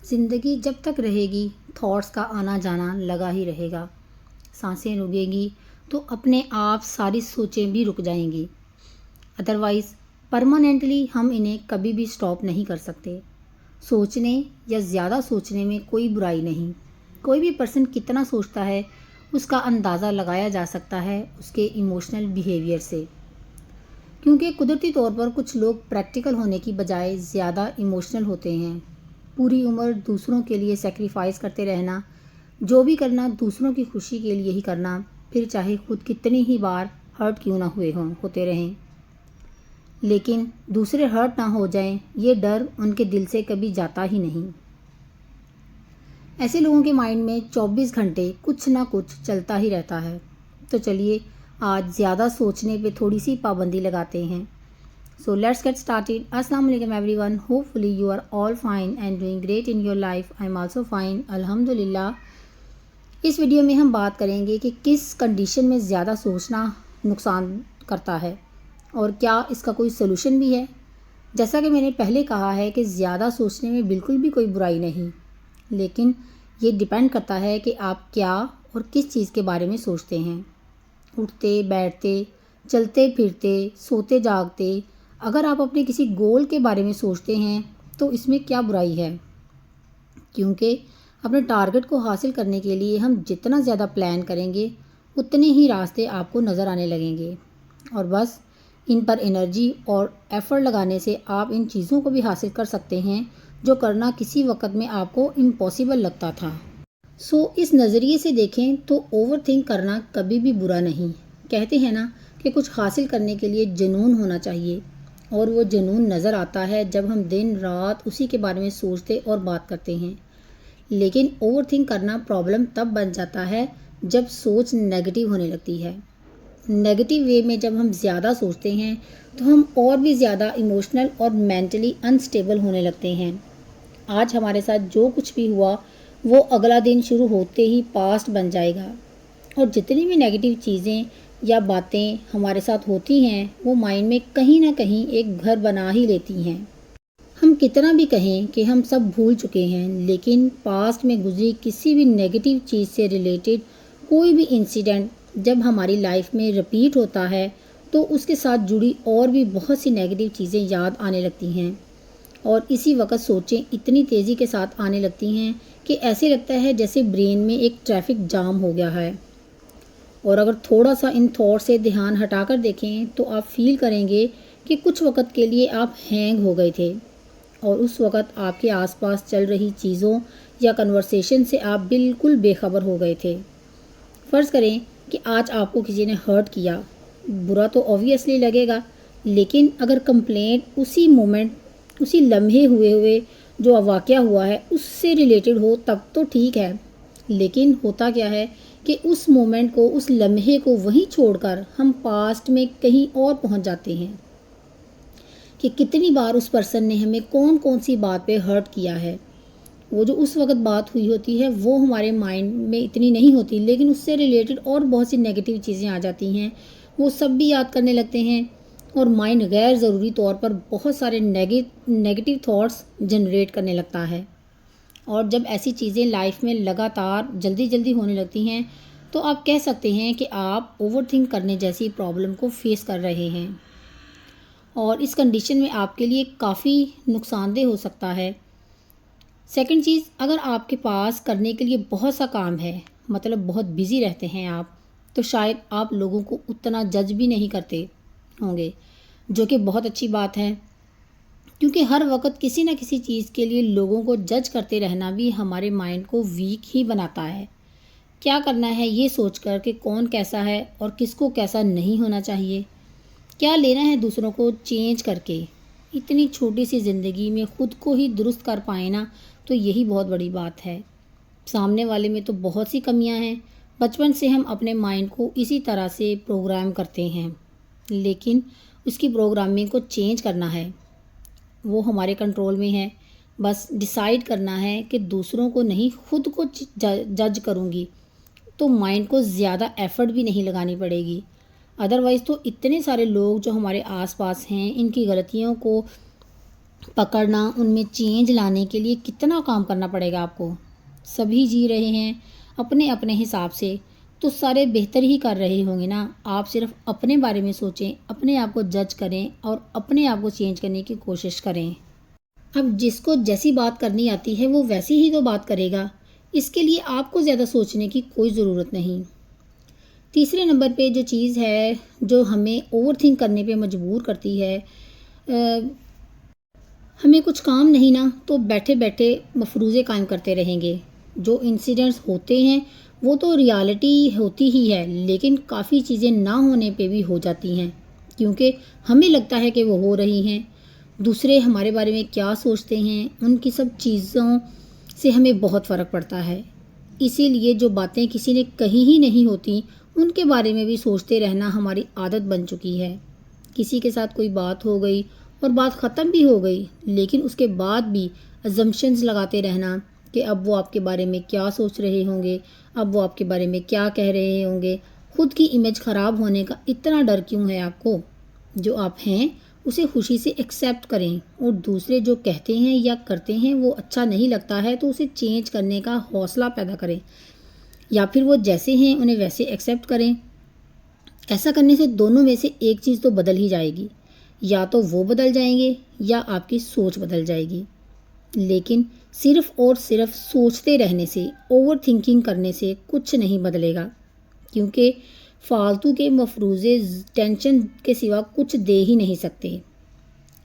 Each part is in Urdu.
زندگی جب تک رہے گی تھاٹس کا آنا جانا لگا ہی رہے گا. سانسیں رکیں گی تو اپنے آپ ساری سوچیں بھی رک جائیں گی. ادروائز پرماننٹلی ہم انہیں کبھی بھی سٹاپ نہیں کر سکتے. سوچنے یا زیادہ سوچنے میں کوئی برائی نہیں. کوئی بھی پرسن کتنا سوچتا ہے اس کا اندازہ لگایا جا سکتا ہے اس کے ایموشنل بیہیویئر سے. کیونکہ قدرتی طور پر کچھ لوگ پریکٹیکل ہونے کی بجائے زیادہ ایموشنل ہوتے ہیں. پوری عمر دوسروں کے لیے سیکریفائس کرتے رہنا، جو بھی کرنا دوسروں کی خوشی کے لیے ہی کرنا، پھر چاہے خود کتنی ہی بار ہرٹ کیوں نہ ہوتے رہیں. لیکن دوسرے ہرٹ نہ ہو جائیں یہ ڈر ان کے دل سے کبھی جاتا ہی نہیں. ایسے لوگوں کے مائنڈ میں 24 گھنٹے کچھ نہ کچھ چلتا ہی رہتا ہے. تو چلیے آج زیادہ سوچنے پہ تھوڑی سی پابندی لگاتے ہیں. So let's get started. Assalamu alaikum everyone. Hopefully you are all fine and doing great in your life. I'm also fine. Alhamdulillah. اس ویڈیو میں ہم بات کریں گے کہ کس کنڈیشن میں زیادہ سوچنا نقصان کرتا ہے اور کیا اس کا کوئی سلوشن بھی ہے. جیسا کہ میں نے پہلے کہا ہے کہ زیادہ سوچنے میں بالکل بھی کوئی برائی نہیں، لیکن یہ ڈیپینڈ کرتا ہے کہ آپ کیا اور کس چیز کے بارے میں سوچتے ہیں. اٹھتے بیٹھتے، چلتے پھرتے، سوتے جاگتے، اگر آپ اپنے کسی گول کے بارے میں سوچتے ہیں تو اس میں کیا برائی ہے؟ کیونکہ اپنے ٹارگٹ کو حاصل کرنے کے لیے ہم جتنا زیادہ پلان کریں گے اتنے ہی راستے آپ کو نظر آنے لگیں گے، اور بس ان پر انرجی اور ایفرٹ لگانے سے آپ ان چیزوں کو بھی حاصل کر سکتے ہیں جو کرنا کسی وقت میں آپ کو امپاسبل لگتا تھا. اس نظریے سے دیکھیں تو اوور تھنک کرنا کبھی بھی برا نہیں. کہتے ہیں نا کہ کچھ حاصل کرنے کے لیے جنون ہونا چاہیے، اور وہ جنون نظر آتا ہے جب ہم دن رات اسی کے بارے میں سوچتے اور بات کرتے ہیں. لیکن اوور تھنک کرنا پرابلم تب بن جاتا ہے جب سوچ نیگیٹو ہونے لگتی ہے. نیگیٹو وے میں جب ہم زیادہ سوچتے ہیں تو ہم اور بھی زیادہ ایموشنل اور مینٹلی انسٹیبل ہونے لگتے ہیں. آج ہمارے ساتھ جو کچھ بھی ہوا وہ اگلا دن شروع ہوتے ہی پاسٹ بن جائے گا، اور جتنی بھی نیگیٹو چیزیں یا باتیں ہمارے ساتھ ہوتی ہیں وہ مائنڈ میں کہیں نہ کہیں ایک گھر بنا ہی لیتی ہیں. ہم کتنا بھی کہیں کہ ہم سب بھول چکے ہیں، لیکن پاسٹ میں گزری کسی بھی نیگیٹو چیز سے ریلیٹڈ کوئی بھی انسیڈنٹ جب ہماری لائف میں رپیٹ ہوتا ہے تو اس کے ساتھ جڑی اور بھی بہت سی نیگیٹو چیزیں یاد آنے لگتی ہیں، اور اسی وقت سوچیں اتنی تیزی کے ساتھ آنے لگتی ہیں کہ ایسے لگتا ہے جیسے برین میں ایک ٹریفک جام ہو گیا ہے. اور اگر تھوڑا سا ان تھاٹ سے دھیان ہٹا کر دیکھیں تو آپ فیل کریں گے کہ کچھ وقت کے لیے آپ ہینگ ہو گئے تھے، اور اس وقت آپ کے آس پاس چل رہی چیزوں یا کنورسیشن سے آپ بالکل بے خبر ہو گئے تھے. فرض کریں کہ آج آپ کو کسی نے ہرٹ کیا، برا تو اوبویسلی لگے گا، لیکن اگر کمپلینٹ اسی مومنٹ، اسی لمحے ہوئے جو واقعہ ہوا ہے اس سے ریلیٹڈ ہو تب تو ٹھیک ہے. لیکن ہوتا کیا ہے کہ اس مومنٹ کو، اس لمحے کو وہیں چھوڑ کر ہم پاسٹ میں کہیں اور پہنچ جاتے ہیں کہ کتنی بار اس پرسن نے ہمیں کون کون سی بات پہ ہرٹ کیا ہے. وہ جو اس وقت بات ہوئی ہوتی ہے وہ ہمارے مائنڈ میں اتنی نہیں ہوتی، لیکن اس سے ریلیٹڈ اور بہت سی نیگیٹو چیزیں آ جاتی ہیں، وہ سب بھی یاد کرنے لگتے ہیں، اور مائنڈ غیر ضروری طور پر بہت سارے نیگیٹو تھاٹس جنریٹ کرنے لگتا ہے. اور جب ایسی چیزیں لائف میں لگاتار جلدی ہونے لگتی ہیں تو آپ کہہ سکتے ہیں کہ آپ اوور تھنک کرنے جیسی پرابلم کو فیس کر رہے ہیں، اور اس کنڈیشن میں آپ کے لیے کافی نقصان دہ ہو سکتا ہے. سیکنڈ چیز، اگر آپ کے پاس کرنے کے لیے بہت سا کام ہے، مطلب بہت بزی رہتے ہیں آپ، تو شاید آپ لوگوں کو اتنا جج بھی نہیں کرتے ہوں گے، جو کہ بہت اچھی بات ہے، کیونکہ ہر وقت کسی نہ کسی چیز کے لیے لوگوں کو جج کرتے رہنا بھی ہمارے مائنڈ کو ویک ہی بناتا ہے. کیا کرنا ہے یہ سوچ کر کہ کون کیسا ہے اور کس کو کیسا نہیں ہونا چاہیے، کیا لینا ہے دوسروں کو چینج کر کے. اتنی چھوٹی سی زندگی میں خود کو ہی درست کر پائے نا تو یہی بہت بڑی بات ہے. سامنے والے میں تو بہت سی کمیاں ہیں. بچپن سے ہم اپنے مائنڈ کو اسی طرح سے پروگرام کرتے ہیں، لیکن اس کی پروگرامنگ کو چینج کرنا ہے، وہ ہمارے کنٹرول میں ہے. بس ڈیسائیڈ کرنا ہے کہ دوسروں کو نہیں، خود کو جج کروں گی تو مائنڈ کو زیادہ ایفرٹ بھی نہیں لگانی پڑے گی. ادروائز تو اتنے سارے لوگ جو ہمارے آس پاس ہیں ان کی غلطیوں کو پکڑنا، ان میں چینج لانے کے لیے کتنا کام کرنا پڑے گا آپ کو۔ سبھی جی رہے ہیں اپنے اپنے حساب سے، تو سارے بہتر ہی کر رہے ہوں گے نا۔ آپ صرف اپنے بارے میں سوچیں، اپنے آپ کو جج کریں اور اپنے آپ کو چینج کرنے کی کوشش کریں۔ اب جس کو جیسی بات کرنی آتی ہے وہ ویسی ہی تو بات کرے گا، اس کے لیے آپ کو زیادہ سوچنے کی کوئی ضرورت نہیں۔ تیسرے نمبر پہ جو چیز ہے جو ہمیں اوور تھنک کرنے پہ مجبور کرتی ہے، ہمیں کچھ کام نہیں نا تو بیٹھے بیٹھے مفروضے قائم کرتے رہیں گے۔ جو انسیڈنٹس ہوتے ہیں وہ تو ریالٹی ہوتی ہی ہے، لیکن کافی چیزیں نہ ہونے پہ بھی ہو جاتی ہیں، کیونکہ ہمیں لگتا ہے کہ وہ ہو رہی ہیں۔ دوسرے ہمارے بارے میں کیا سوچتے ہیں، ان کی سب چیزوں سے ہمیں بہت فرق پڑتا ہے۔ اسی لیے جو باتیں کسی نے کہی ہی نہیں ہوتی ان کے بارے میں بھی سوچتے رہنا ہماری عادت بن چکی ہے۔ کسی کے ساتھ کوئی بات ہو گئی اور بات ختم بھی ہو گئی، لیکن اس کے بعد بھی ازمپشنز لگاتے رہنا کہ اب وہ آپ کے بارے میں کیا سوچ رہے ہوں گے، اب وہ آپ کے بارے میں کیا کہہ رہے ہوں گے۔ خود کی امیج خراب ہونے کا اتنا ڈر کیوں ہے آپ کو؟ جو آپ ہیں اسے خوشی سے ایکسیپٹ کریں، اور دوسرے جو کہتے ہیں یا کرتے ہیں وہ اچھا نہیں لگتا ہے تو اسے چینج کرنے کا حوصلہ پیدا کریں، یا پھر وہ جیسے ہیں انہیں ویسے ایکسیپٹ کریں۔ ایسا کرنے سے دونوں میں سے ایک چیز تو بدل ہی جائے گی، یا تو وہ بدل جائیں گے یا آپ کی سوچ بدل جائے گی۔ لیکن صرف اور صرف سوچتے رہنے سے، اوور تھنکنگ کرنے سے کچھ نہیں بدلے گا، کیونکہ فالتو کے مفروضے ٹینشن کے سوا کچھ دے ہی نہیں سکتے۔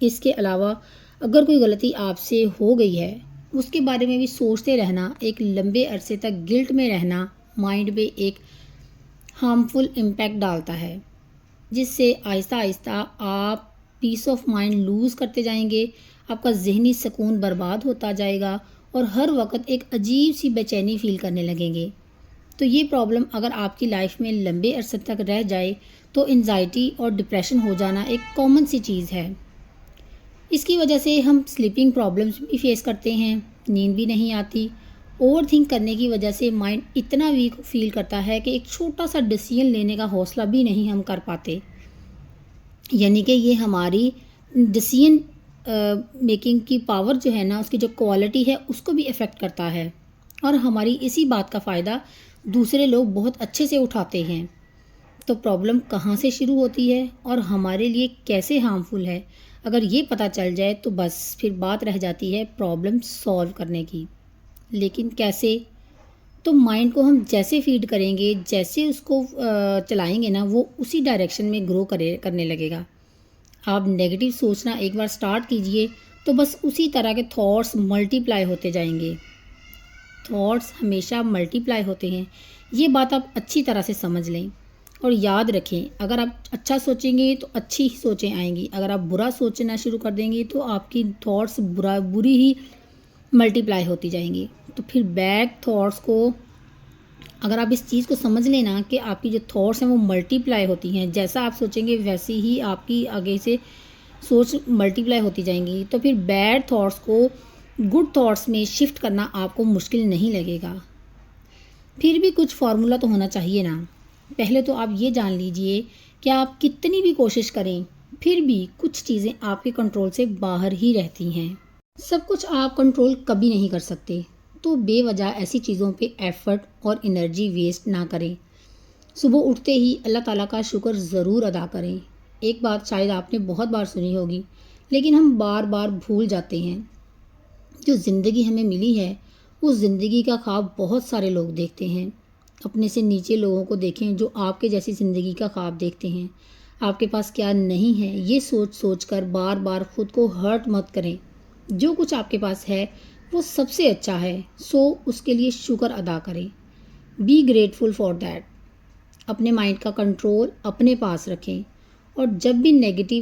اس کے علاوہ اگر کوئی غلطی آپ سے ہو گئی ہے اس کے بارے میں بھی سوچتے رہنا، ایک لمبے عرصے تک گلٹ میں رہنا مائنڈ پہ ایک ہارمفل امپیکٹ ڈالتا ہے، جس سے آہستہ آہستہ آپ پیس آف مائنڈ لوز کرتے جائیں گے، آپ کا ذہنی سکون برباد ہوتا جائے گا اور ہر وقت ایک عجیب سی بے چینی فیل کرنے لگیں گے۔ تو یہ پرابلم اگر آپ کی لائف میں لمبے عرصے تک رہ جائے تو انزائٹی اور ڈپریشن ہو جانا ایک کامن سی چیز ہے۔ اس کی وجہ سے ہم سلیپنگ پرابلمس بھی فیس کرتے ہیں، نیند بھی نہیں آتی۔ اوور تھنک کرنے کی وجہ سے مائنڈ اتنا ویک فیل کرتا ہے کہ ایک چھوٹا سا ڈیسیژن لینے کا حوصلہ بھی نہیں ہم کر پاتے، یعنی کہ یہ ہماری ڈیسیژن میکنگ کی پاور جو ہے نا، اس کی جو کوالٹی ہے اس کو بھی افیکٹ کرتا ہے، اور ہماری اسی بات کا فائدہ دوسرے لوگ بہت اچھے سے اٹھاتے ہیں۔ تو پرابلم کہاں سے شروع ہوتی ہے اور ہمارے لیے کیسے ہارمفل ہے، اگر یہ پتہ چل جائے تو بس پھر بات رہ جاتی ہے پرابلم سولو کرنے کی۔ لیکن کیسے؟ تو مائنڈ کو ہم جیسے فیڈ کریں گے، جیسے اس کو چلائیں گے نا، وہ اسی ڈائریکشن میں گرو کرنے لگے گا۔ آپ نیگیٹو سوچنا ایک بار سٹارٹ کیجئے تو بس اسی طرح کے تھاٹس ملٹی پلائی ہوتے جائیں گے۔ تھاٹس ہمیشہ ملٹی پلائی ہوتے ہیں، یہ بات آپ اچھی طرح سے سمجھ لیں اور یاد رکھیں، اگر آپ اچھا سوچیں گے تو اچھی ہی سوچیں آئیں گی، اگر آپ برا سوچنا شروع کر دیں گے تو آپ کی تھاٹس بری ہی ملٹی پلائی ہوتی جائیں گی۔ تو پھر بیڈ تھاٹس کو، اگر آپ اس چیز کو سمجھ لیں نا کہ آپ کی جو تھاٹس ہیں وہ ملٹی پلائی ہوتی ہیں، جیسا آپ سوچیں گے ویسی ہی آپ کی آگے سے سوچ ملٹی پلائی ہوتی جائیں گی، تو پھر بیڈ تھاٹس کو گڈ تھاٹس میں شفٹ کرنا آپ کو مشکل نہیں لگے گا۔ پھر بھی کچھ فارمولا تو ہونا چاہیے نا۔ پہلے تو آپ یہ جان لیجئے کہ آپ کتنی بھی کوشش کریں پھر بھی کچھ چیزیں آپ کے کنٹرول سے باہر ہی رہتی ہیں۔ سب کچھ آپ کنٹرول کبھی نہیں کر سکتے، تو بے وجہ ایسی چیزوں پہ ایفرٹ اور انرجی ویسٹ نہ کریں۔ صبح اٹھتے ہی اللہ تعالیٰ کا شکر ضرور ادا کریں۔ ایک بات شاید آپ نے بہت بار سنی ہوگی، لیکن ہم بار بار بھول جاتے ہیں۔ جو زندگی ہمیں ملی ہے اس زندگی کا خواب بہت سارے لوگ دیکھتے ہیں۔ اپنے سے نیچے لوگوں کو دیکھیں جو آپ کے جیسی زندگی کا خواب دیکھتے ہیں۔ آپ کے پاس کیا نہیں ہے یہ سوچ کر بار بار خود کو ہرٹ مت کریں۔ جو کچھ آپ کے پاس ہے وہ سب سے اچھا ہے، سو اس کے لیے شکر ادا کریں۔ Be grateful for that. اپنے مائنڈ کا کنٹرول اپنے پاس رکھیں، اور جب بھی نیگیٹو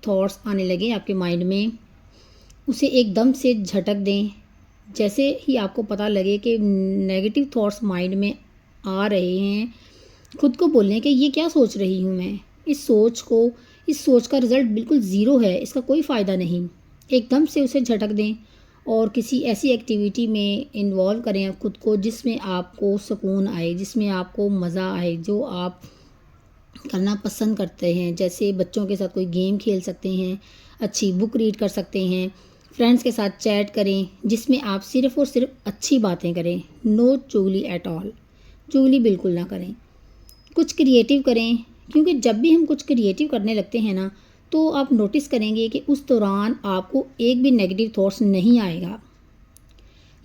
تھاٹس آنے لگیں آپ کے مائنڈ میں، اسے ایک دم سے جھٹک دیں۔ جیسے ہی آپ کو پتہ لگے کہ نیگیٹو تھاٹس مائنڈ میں آ رہے ہیں، خود کو بولیں کہ یہ کیا سوچ رہی ہوں میں، اس سوچ کا رزلٹ بالکل زیرو ہے، اس کا کوئی فائدہ نہیں۔ ایک دم سے اسے جھٹک دیں اور کسی ایسی ایکٹیویٹی میں انوالو کریں خود کو جس میں آپ کو سکون آئے، جس میں آپ کو مزہ آئے، جو آپ کرنا پسند کرتے ہیں۔ جیسے بچوں کے ساتھ کوئی گیم کھیل سکتے ہیں، اچھی بک ریڈ کر سکتے ہیں، فرینڈس کے ساتھ چیٹ کریں جس میں آپ صرف اور صرف اچھی باتیں کریں. نو چگلی ایٹ آل. چگلی بالکل نہ کریں. کچھ کریٹیو کریں، کیونکہ جب بھی ہم کچھ کریٹیو کرنے لگتے ہیں نا تو آپ نوٹس کریں گے کہ اس دوران آپ کو ایک بھی نیگیٹو تھاٹس نہیں آئے گا.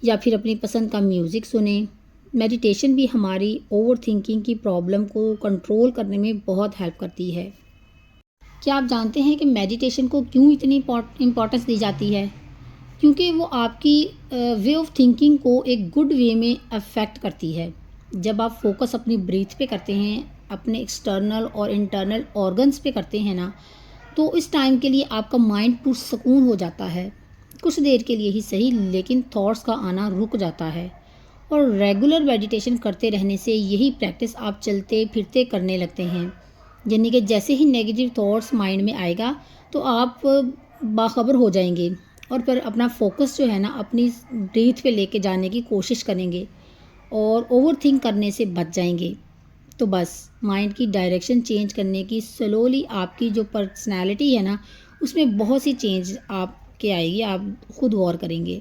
یا پھر اپنی پسند کا میوزک سنیں. میڈیٹیشن بھی ہماری اوور تھنکنگ کی پرابلم کو کنٹرول کرنے میں بہت ہیلپ کرتی ہے. کیا آپ جانتے ہیں کہ میڈیٹیشن کو کیوں اتنی امپورٹنس دی جاتی ہے؟ کیونکہ وہ آپ کی وے آف تھنکنگ کو ایک گڈ وے میں افیکٹ کرتی ہے. جب آپ فوکس اپنی بریتھ پہ کرتے ہیں، اپنے ایکسٹرنل اور انٹرنل آرگنس پہ کرتے ہیں نا، تو اس ٹائم کے لیے آپ کا مائنڈ پرسکون ہو جاتا ہے. کچھ دیر کے لیے ہی صحیح، لیکن تھاٹس کا آنا رک جاتا ہے. اور ریگولر میڈیٹیشن کرتے رہنے سے یہی پریکٹس آپ چلتے پھرتے کرنے لگتے ہیں. یعنی کہ جیسے ہی نیگیٹو تھاٹس مائنڈ میں آئے گا تو آپ باخبر ہو جائیں گے اور پھر اپنا فوکس جو ہے نا اپنی بریتھ پہ لے کے جانے کی کوشش کریں گے اور اوور تھنک کرنے سے بچ جائیں گے. تو بس مائنڈ کی ڈائریکشن چینج کرنے کی سلولی آپ کی جو پرسنالٹی ہے نا اس میں بہت سی چینج آپ کے آئے گی. آپ خود غور کریں گے.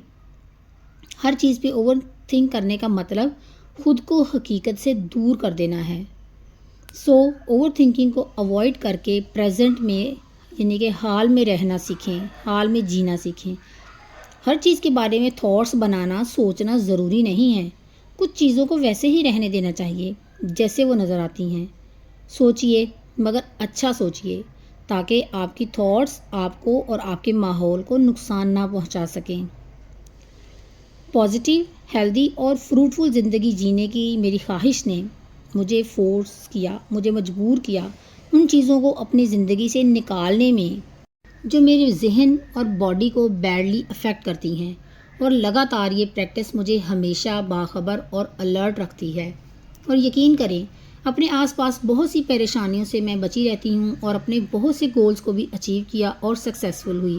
ہر چیز پہ اوور تھنک کرنے کا مطلب خود کو حقیقت سے دور کر دینا ہے. سو اوور تھنکنگ کو اوائڈ کر کے پریزنٹ میں یعنی کہ حال میں رہنا سیکھیں، حال میں جینا سیکھیں. ہر چیز کے بارے میں تھاٹس بنانا سوچنا ضروری نہیں ہے. کچھ چیزوں کو ویسے ہی رہنے دینا چاہیے جیسے وہ نظر آتی ہیں. سوچئے مگر اچھا سوچئے تاکہ آپ کی تھاٹس آپ کو اور آپ کے ماحول کو نقصان نہ پہنچا سکیں. پازیٹیو، ہیلدی اور فروٹفل زندگی جینے کی میری خواہش نے مجھے فورس کیا، مجھے مجبور کیا ان چیزوں کو اپنی زندگی سے نکالنے میں جو میرے ذہن اور باڈی کو بیڈلی افیکٹ کرتی ہیں. اور لگاتار یہ پریکٹس مجھے ہمیشہ باخبر اور الرٹ رکھتی ہے. اور یقین کریں اپنے آس پاس بہت سی پریشانیوں سے میں بچی رہتی ہوں اور اپنے بہت سے گولز کو بھی اچیو کیا اور سکسیزفل ہوئی.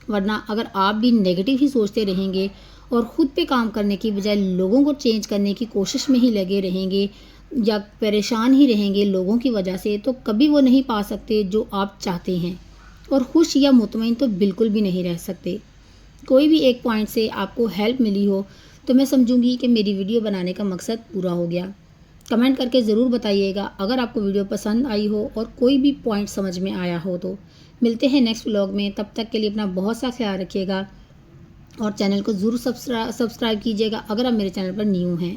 ورنہ اگر آپ بھی نیگیٹو ہی سوچتے رہیں گے اور خود پہ کام کرنے کی بجائے لوگوں کو چینج کرنے کی کوشش میں ہی لگے رہیں گے یا پریشان ہی رہیں گے لوگوں کی وجہ سے، تو کبھی وہ نہیں پا سکتے جو آپ چاہتے ہیں. اور خوش یا مطمئن تو بالکل بھی نہیں رہ سکتے. کوئی بھی ایک پوائنٹ سے آپ کو ہیلپ ملی ہو تو میں سمجھوں گی کہ میری ویڈیو بنانے کا مقصد پورا ہو گیا. کمنٹ کر کے ضرور بتائیے گا اگر آپ کو ویڈیو پسند آئی ہو اور کوئی بھی پوائنٹ سمجھ میں آیا ہو تو. ملتے ہیں نیکسٹ ولاگ میں. تب تک کے لیے اپنا بہت سا خیال رکھیے گا اور چینل کو ضرور سبسکرائب کیجیے گا اگر آپ میرے چینل پر نیو ہیں.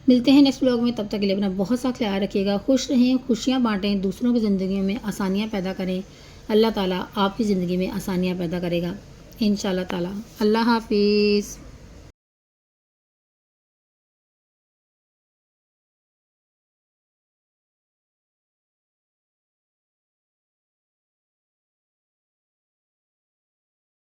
ملتے ہیں نیکسٹ ولاگ میں. تب تک کے لیے اپنا بہت سا خیال رکھیے گا. خوش رہیں، خوشیاں بانٹیں، دوسروں کی زندگیوں میں آسانیاں پیدا کریں. اللہ تعالیٰ آپ کی زندگی میں آسانیاں پیدا کرے گا انشاءاللہ تعالیٰ. اللہ حافظ.